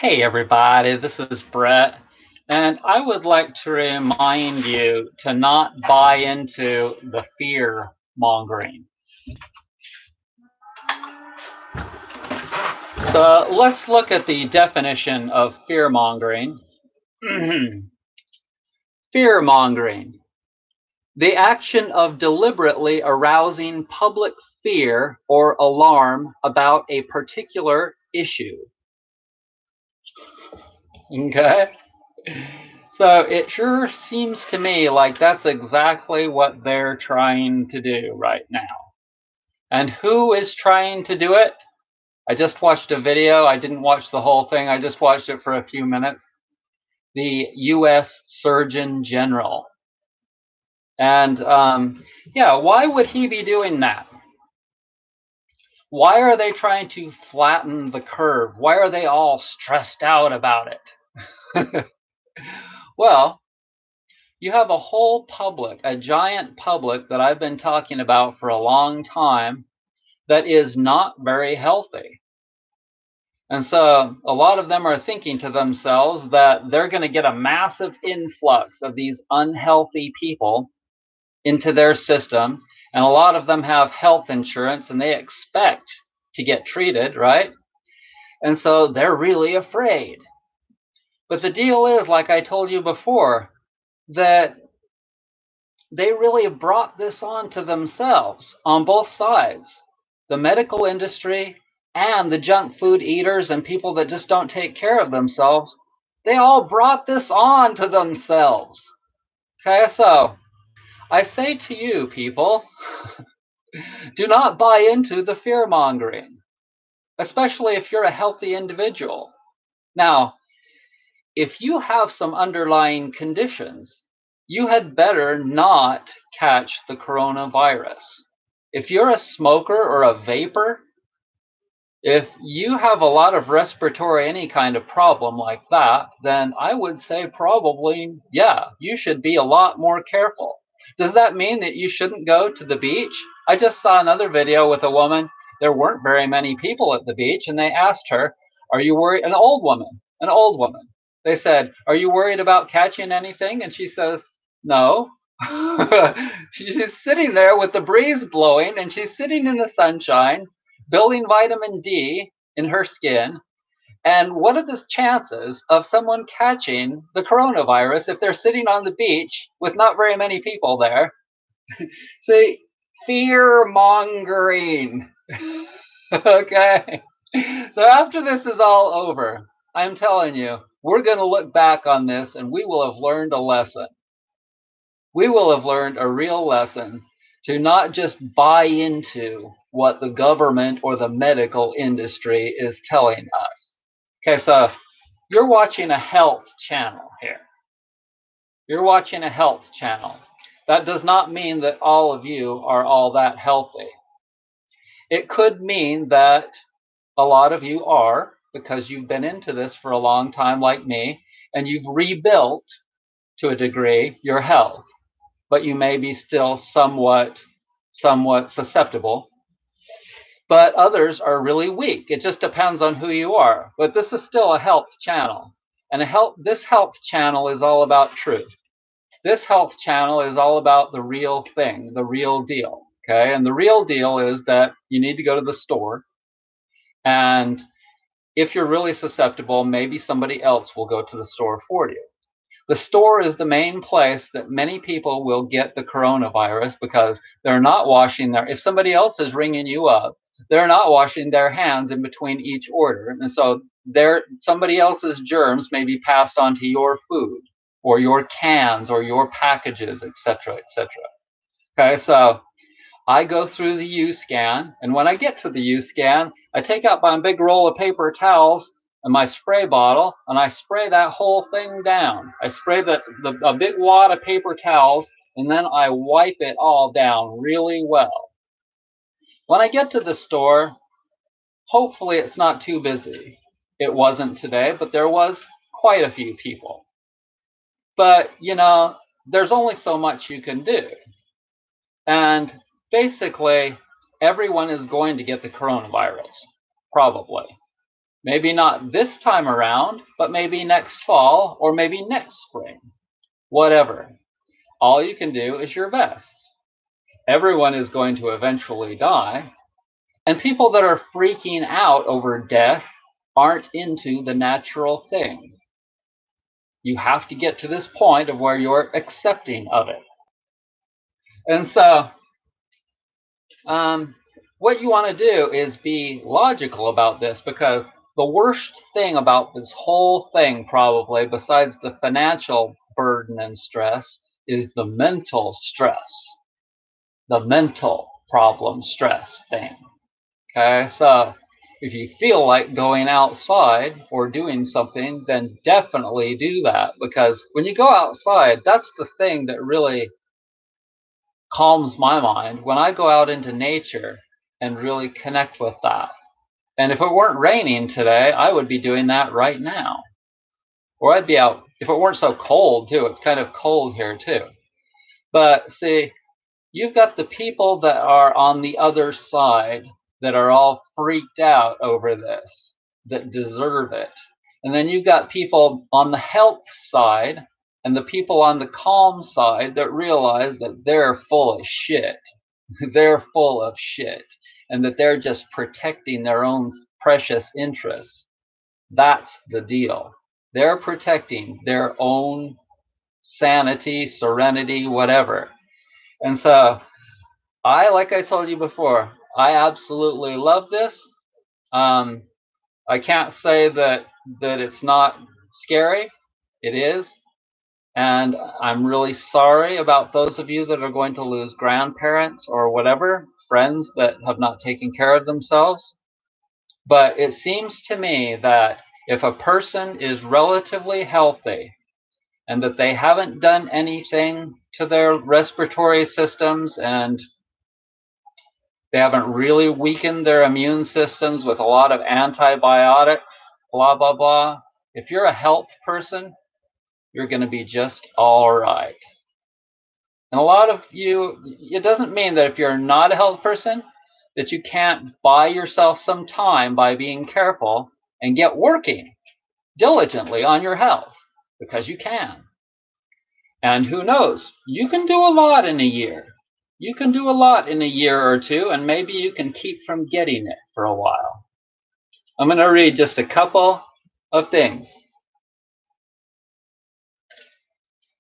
Hey everybody, this is Brett, and I would like to remind you to not buy into the fear mongering. So let's look at the definition of fear mongering. Fear mongering, the action of deliberately arousing public fear or alarm about a particular issue. Okay? So it sure seems to me like that's exactly what they're trying to do right now. And who is trying to do it? I just watched a video. I didn't watch the whole thing. I just watched it for a few minutes. The U.S. Surgeon General. And yeah, why would he be doing that? Why are they trying to flatten the curve? Why are they all stressed out about it? Well, you have a whole public, a giant public that I've been talking about for a long time that is not very healthy. And so a lot of them are thinking to themselves that they're going to get a massive influx of these unhealthy people into their system. And a lot of them have health insurance and they expect to get treated, right? And so they're really afraid. But the deal is, like I told you before, that they really have brought this on to themselves on both sides. The medical industry and the junk food eaters and people that just don't take care of themselves, they all brought this on to themselves. Okay, so I say to you people, do not buy into the fear mongering, especially if you're a healthy individual. Now, if you have some underlying conditions, you had better not catch the coronavirus. If you're a smoker or a vapor, if you have a lot of respiratory, any kind of problem like that, then I would say probably, yeah, you should be a lot more careful. Does that mean that you shouldn't go to the beach? I just saw another video with a woman. There weren't very many people at the beach, and they asked her, are you worried? An old woman. They said, are you worried about catching anything? And she says, no. She's sitting there with the breeze blowing, and she's sitting in the sunshine, building vitamin D in her skin. And what are the chances of someone catching the coronavirus if they're sitting on the beach with not very many people there? See, fear mongering. Okay. So after this is all over, I'm telling you, we're going to look back on this and we will have learned a lesson. We will have learned a real lesson to not just buy into what the government or the medical industry is telling us. Okay, so you're watching a health channel here. You're watching a health channel. That does not mean that all of you are all that healthy. It could mean that a lot of you are, because you've been into this for a long time like me, and you've rebuilt, to a degree, your health. But you may be still somewhat susceptible. But others are really weak. It just depends on who you are. But this is still a health channel. And this health channel is all about truth. This health channel is all about the real thing, the real deal. Okay? And the real deal is that you need to go to the store. And if you're really susceptible, maybe somebody else will go to the store for you. The store is the main place that many people will get the coronavirus because they're not washing if somebody else is ringing you up, they're not washing their hands in between each order. And so somebody else's germs may be passed on to your food or your cans or your packages, etc., etc. Okay, so I go through the U-scan, and when I get to the U-scan, I take out my big roll of paper towels and my spray bottle, and I spray that whole thing down. I spray a big wad of paper towels, and then I wipe it all down really well. When I get to the store, hopefully it's not too busy. It wasn't today, but there was quite a few people. But, you know, there's only so much you can do. And basically, everyone is going to get the coronavirus, probably. Maybe not this time around, but maybe next fall or maybe next spring. Whatever. All you can do is your best. Everyone is going to eventually die, and people that are freaking out over death aren't into the natural thing. You have to get to this point of where you're accepting of it. And so, what you want to do is be logical about this, because the worst thing about this whole thing, probably, besides the financial burden and stress, is the mental stress, the mental problem stress thing. Okay, so if you feel like going outside or doing something, then definitely do that, because when you go outside, that's the thing that really calms my mind, when I go out into nature and really connect with that. And if it weren't raining today, I would be doing that right now. Or I'd be out, if it weren't so cold too. It's kind of cold here too. But see, you've got the people that are on the other side that are all freaked out over this, that deserve it. And then you've got people on the health side and the people on the calm side that realize that they're full of shit. They're full of shit. And that they're just protecting their own precious interests. That's the deal. They're protecting their own sanity, serenity, whatever. And so, like I told you before, I absolutely love this. I can't say that it's not scary. It is. And I'm really sorry about those of you that are going to lose grandparents or whatever, friends that have not taken care of themselves. But it seems to me that if a person is relatively healthy and that they haven't done anything to their respiratory systems and they haven't really weakened their immune systems with a lot of antibiotics, blah, blah, blah, if you're a health person, you're going to be just all right. And a lot of you, it doesn't mean that if you're not a health person, that you can't buy yourself some time by being careful and get working diligently on your health, because you can. And who knows, you can do a lot in a year. You can do a lot in a year or two, and maybe you can keep from getting it for a while. I'm going to read just a couple of things.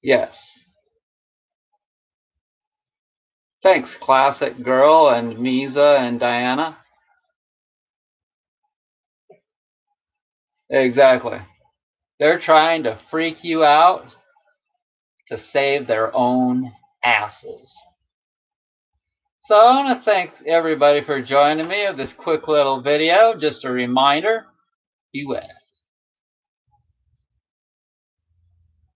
Yes. Thanks, Classic Girl and Misa and Diana. Exactly. They're trying to freak you out to save their own asses. So I want to thank everybody for joining me of this quick little video. Just a reminder, beware.